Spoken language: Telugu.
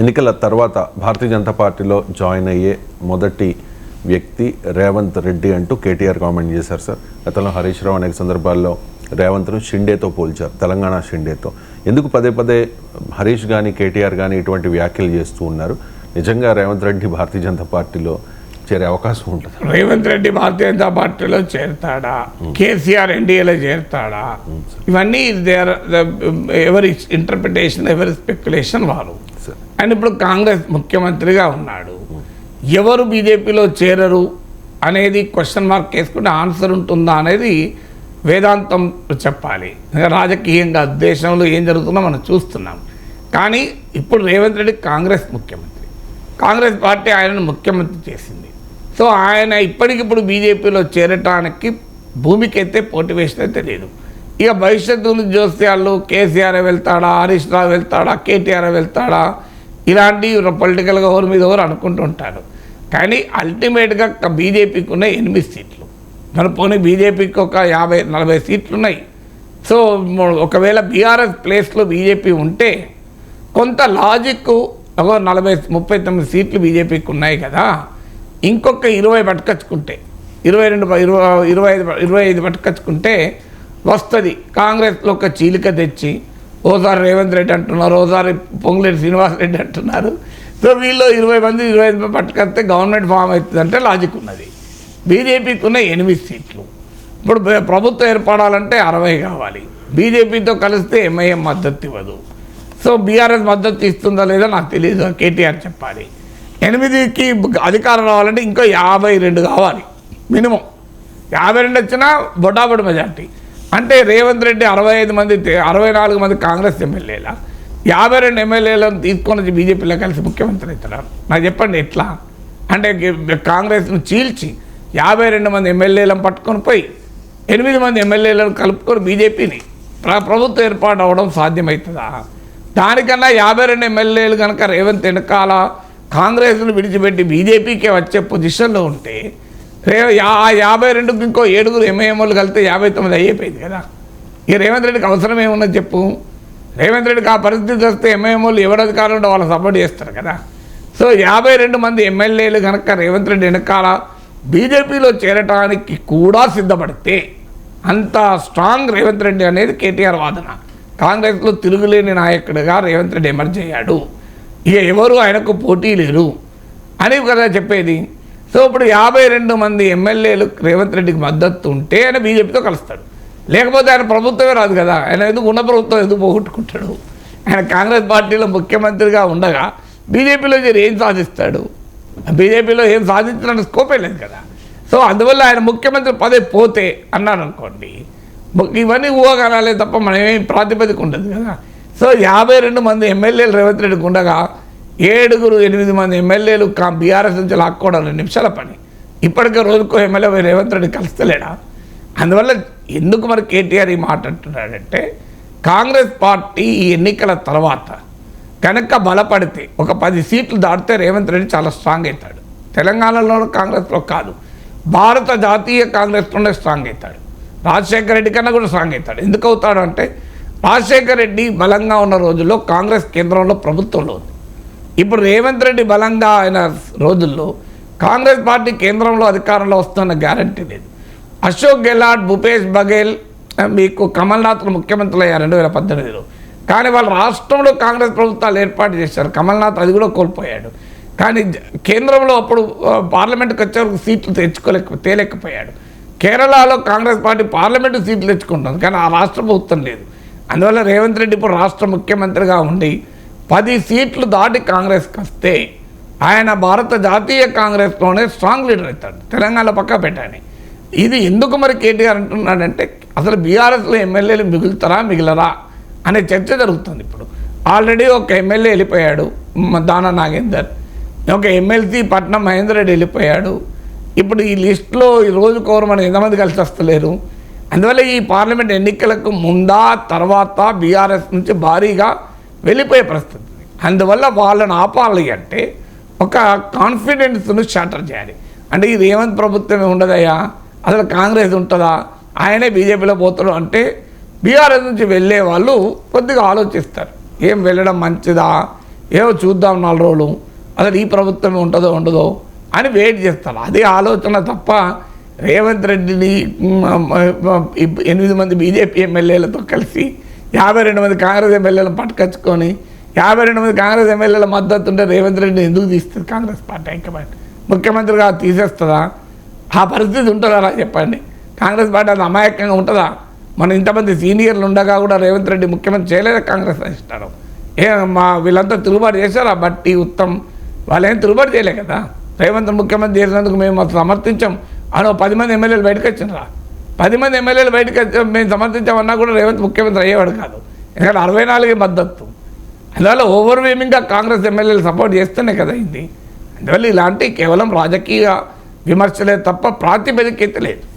ఎన్నికల తర్వాత భారతీయ జనతా పార్టీలో జాయిన్ అయ్యే మొదటి వ్యక్తి రేవంత్ రెడ్డి అంటూ కేటీఆర్ కామెంట్ చేశారు సార్. గతంలో హరీష్ రావు అనేక సందర్భాల్లో రేవంత్ను షిండేతో పోల్చారు, తెలంగాణ షిండేతో. ఎందుకు పదే పదే హరీష్ కానీ కేటీఆర్ కానీ ఇటువంటి వ్యాఖ్యలు చేస్తూ ఉన్నారు? నిజంగా రేవంత్ రెడ్డి భారతీయ జనతా పార్టీలో చేరే అవకాశం ఉంటుంది? రేవంత్ రెడ్డి భారతీయ జనతా పార్టీలో చేరుతాడా, కేసీఆర్ ఎన్డీఏలో చేరుతాడా, ఇవన్నీ ఎవరి ఇంటర్ప్రిటేషన్, ఎవరి స్పెక్యులేషన్ వారు. అండ్ ఇప్పుడు కాంగ్రెస్ ముఖ్యమంత్రిగా ఉన్నాడు, ఎవరు బీజేపీలో చేరరు అనేది క్వశ్చన్ మార్క్ వేసుకుంటే ఆన్సర్ ఉంటుందా అనేది వేదాంతం చెప్పాలి. రాజకీయంగా దేశంలో ఏం జరుగుతుందో మనం చూస్తున్నాం. కానీ ఇప్పుడు రేవంత్ రెడ్డి కాంగ్రెస్ ముఖ్యమంత్రి, కాంగ్రెస్ పార్టీ ఆయనను ముఖ్యమంత్రి చేసింది. సో ఆయన ఇప్పటికిప్పుడు బీజేపీలో చేరటానికి భూమికైతే పోటీ వేసినా తెలియదు. ఇక భవిష్యత్తు జోస్యాలు కేసీఆర్ వెళ్తాడా, హరీష్ రావు వెళ్తాడా, కేటీఆర్ వెళ్తాడా, ఇలాంటి పొలిటికల్గా ఎవరి మీద ఎవరు అనుకుంటూ ఉంటారు. కానీ అల్టిమేట్గా బీజేపీకి ఉన్న 8 సీట్లు, మరి పోనీ బీజేపీకి ఒక 50-40 సీట్లు ఉన్నాయి. సో ఒకవేళ బీఆర్ఎస్ ప్లేస్లో బీజేపీ ఉంటే కొంత లాజిక్, ఒక 39 సీట్లు బీజేపీకి ఉన్నాయి కదా, ఇంకొక 20 పట్టుకొచ్చుకుంటే 25 పట్టుకొచ్చుకుంటే వస్తుంది. కాంగ్రెస్లో ఒక చీలిక తెచ్చి ఓసారి రేవంత్ రెడ్డి అంటున్నారు, ఓసారి పొంగులేటి శ్రీనివాస్ రెడ్డి అంటున్నారు. సో వీళ్ళు 20 మంది 25 పట్టుకొస్తే గవర్నమెంట్ ఫామ్ అవుతుంది అంటే లాజిక్ ఉన్నది. బీజేపీకి ఉన్న 8 సీట్లు. ఇప్పుడు ప్రభుత్వం ఏర్పడాలంటే 60 కావాలి. బీజేపీతో కలిస్తే ఎంఐఎం మద్దతు ఇవ్వదు. సో బీఆర్ఎస్ మద్దతు ఇస్తుందా లేదా నాకు తెలియదు, కేటీఆర్ చెప్పాలి. 8కి అధికారం రావాలంటే ఇంకో 52 కావాలి మినిమం. 52 వచ్చినా బొటాబొడి మెజార్టీ. అంటే రేవంత్ రెడ్డి 64 మంది కాంగ్రెస్ ఎమ్మెల్యేల 52 ఎమ్మెల్యేలను తీసుకొని వచ్చి బీజేపీలో కలిసి ముఖ్యమంత్రి అవుతున్నారు. నాకు చెప్పండి ఎట్లా? అంటే కాంగ్రెస్ను చీల్చి 52 మంది ఎమ్మెల్యేలను పట్టుకొని పోయి 8 మంది ఎమ్మెల్యేలను కలుపుకొని బీజేపీని ప్రభుత్వం ఏర్పాటు అవ్వడం సాధ్యమవుతుందా? దానికన్నా 52 ఎమ్మెల్యేలు కనుక రేవంత్ వెనకాల కాంగ్రెస్ను విడిచిపెట్టి బీజేపీకే వచ్చే పొజిషన్లో ఉంటే 52కి ఇంకో 7 ఎంఐఎంలు కలిస్తే 59 అయిపోయింది కదా. ఇక రేవంత్ రెడ్డికి అవసరం ఏమున్నది చెప్పు? రేవంత్ రెడ్డికి ఆ పరిస్థితి వస్తే ఎంఐఎంలు ఎవరు అధికారులు ఉంటే వాళ్ళు సపోర్ట్ చేస్తారు కదా. సో 52 మంది ఎమ్మెల్యేలు కనుక రేవంత్ రెడ్డి వెనకాల బీజేపీలో చేరటానికి కూడా సిద్ధపడితే అంత స్ట్రాంగ్ రేవంత్ రెడ్డి అనేది కేటీఆర్ వాదన. కాంగ్రెస్లో తిరుగులేని నాయకుడిగా రేవంత్ రెడ్డి ఎమర్జ్ అయ్యాడు, ఇక ఎవరు ఆయనకు పోటీ లేరు అని కదా చెప్పేది. సో ఇప్పుడు 52 మంది ఎమ్మెల్యేలు రేవంత్ రెడ్డికి మద్దతు ఉంటే ఆయన బీజేపీతో కలుస్తాడు, లేకపోతే ఆయన ప్రభుత్వమే రాదు కదా. ఆయన ఎందుకు ఉన్న ప్రభుత్వం ఎందుకు పోగొట్టుకుంటాడు? ఆయన కాంగ్రెస్ పార్టీలో ముఖ్యమంత్రిగా ఉండగా బీజేపీలో ఏం సాధిస్తాడు? బీజేపీలో ఏం సాధించడానికి స్కోపే లేదు కదా. సో అందువల్ల ఆయన ముఖ్యమంత్రి పదే పోతే అన్నారు అనుకోండి, ఇవన్నీ ఊహగానాలే తప్ప మనమేమి ప్రాతిపదిక ఉండదు కదా. సో 52 మంది ఎమ్మెల్యేలు రేవంత్ రెడ్డికి ఉండగా 7-8 మంది ఎమ్మెల్యేలు బీఆర్ఎస్ నుంచి లాక్కోవడం 2 నిమిషాల పని. ఇప్పటికే రోజుకో ఎమ్మెల్యే రేవంత్ రెడ్డి కలుస్తలేడా? అందువల్ల ఎందుకు మరి కేటీఆర్ ఈ మాట అంటున్నాడంటే, కాంగ్రెస్ పార్టీ ఈ ఎన్నికల తర్వాత కనుక బలపడితే ఒక 10 సీట్లు దాటితే రేవంత్ రెడ్డి చాలా స్ట్రాంగ్ అవుతాడు. తెలంగాణలో కాంగ్రెస్లో కాదు, భారత జాతీయ కాంగ్రెస్లోనే స్ట్రాంగ్ అవుతాడు. రాజశేఖర రెడ్డి కన్నా కూడా స్ట్రాంగ్ అవుతాడు. ఎందుకు అవుతాడు అంటే, రాజశేఖర రెడ్డి బలంగా ఉన్న రోజుల్లో కాంగ్రెస్ కేంద్రంలో ప్రభుత్వంలో ఉంది. ఇప్పుడు రేవంత్ రెడ్డి బలంగా అయిన రోజుల్లో కాంగ్రెస్ పార్టీ కేంద్రంలో అధికారంలో వస్తున్న గ్యారంటీ లేదు. అశోక్ గెహ్లాట్, భూపేష్ బఘేల్, మీకు కమల్నాథ్ ముఖ్యమంత్రులు అయ్యారు 2018లో. కానీ వాళ్ళు రాష్ట్రంలో కాంగ్రెస్ ప్రభుత్వాలు ఏర్పాటు చేశారు. కమల్నాథ్ అది కూడా కోల్పోయాడు. కానీ కేంద్రంలో అప్పుడు పార్లమెంట్కి వచ్చేవరకు సీట్లు తేలేకపోయాడు. కేరళలో కాంగ్రెస్ పార్టీ పార్లమెంటు సీట్లు తెచ్చుకుంటుంది, కానీ ఆ రాష్ట్ర ప్రభుత్వం లేదు. అందువల్ల రేవంత్ రెడ్డి ఇప్పుడు రాష్ట్ర ముఖ్యమంత్రిగా ఉండి 10 సీట్లు దాటి కాంగ్రెస్కి వస్తే ఆయన భారత జాతీయ కాంగ్రెస్లోనే స్ట్రాంగ్ లీడర్ అవుతాడు. తెలంగాణ పక్క పెట్టాని. ఇది ఎందుకు మరి కేటీఆర్ అంటున్నాడంటే, అసలు బీఆర్ఎస్లో ఎమ్మెల్యేలు మిగులరా అనే చర్చ జరుగుతుంది. ఇప్పుడు ఆల్రెడీ ఒక ఎమ్మెల్యే వెళ్ళిపోయాడు, దానా నాగేందర్. ఒక ఎమ్మెల్సీ పట్నం మహేందర్ రెడ్డి వెళ్ళిపోయాడు. ఇప్పుడు ఈ లిస్టులో ఈ రోజుకోరు మనం ఎంతమంది కలిసి వస్తలేరు. అందువల్ల ఈ పార్లమెంట్ ఎన్నికలకు తర్వాత బీఆర్ఎస్ నుంచి భారీగా వెళ్ళిపోయే పరిస్థితి. అందువల్ల వాళ్ళని ఆపాలి అంటే ఒక కాన్ఫిడెన్స్ను షాటర్ చేయాలి. అంటే ఈ రేవంత్ ప్రభుత్వమే ఉండదయ్యా, అసలు కాంగ్రెస్ ఉంటుందా, ఆయనే బీజేపీలో పోతాడు అంటే బీఆర్ఎస్ నుంచి వెళ్ళే వాళ్ళు కొద్దిగా ఆలోచిస్తారు, ఏం వెళ్ళడం మంచిదా, ఏవో చూద్దాం 4 రోజులు, అసలు ఈ ప్రభుత్వం ఉంటుందో ఉండదో అని వెయిట్ చేస్తారు. అదే ఆలోచన తప్ప రేవంత్ రెడ్డిని 8 మంది బీజేపీ ఎమ్మెల్యేలతో కలిసి 52 మంది కాంగ్రెస్ ఎమ్మెల్యేలను పట్టుకొచ్చుకొని 52 మంది కాంగ్రెస్ ఎమ్మెల్యేల మద్దతు ఉంటే రేవంత్ రెడ్డిని ఎందుకు తీస్తుంది కాంగ్రెస్ పార్టీ హైకమాండ్? ముఖ్యమంత్రిగా తీసేస్తుందా? ఆ పరిస్థితి ఉంటుందా చెప్పండి? కాంగ్రెస్ పార్టీ అది అమాయకంగా ఉంటుందా? మనం ఇంతమంది సీనియర్లు ఉండగా కూడా రేవంత్ రెడ్డి ముఖ్యమంత్రి చేయలేదా కాంగ్రెస్ అధిష్టానం? వీళ్ళంతా తిరుగుబాటు చేశారా? బట్టి ఉత్తమ్ వాళ్ళేం తిరుగుబాటు చేయలే కదా. రేవంత్ ముఖ్యమంత్రి చేసినందుకు మేము అసలు సమర్థించాం అని 10 మంది ఎమ్మెల్యేలు బయటకు వచ్చినరా? 10 మంది ఎమ్మెల్యేలు బయటకు వచ్చి మేము సమర్థించామన్నా కూడా రేవంత్ ముఖ్యమంత్రి అయ్యేవాడు కాదు. ఎందుకంటే 64 మద్దతు. అందువల్ల ఓవర్వేమింగ్గా కాంగ్రెస్ ఎమ్మెల్యేలు సపోర్ట్ చేస్తేనే కదా అయింది. అందువల్ల ఇలాంటి కేవలం రాజకీయ విమర్శలే తప్ప ప్రాతిపదిక లేదు.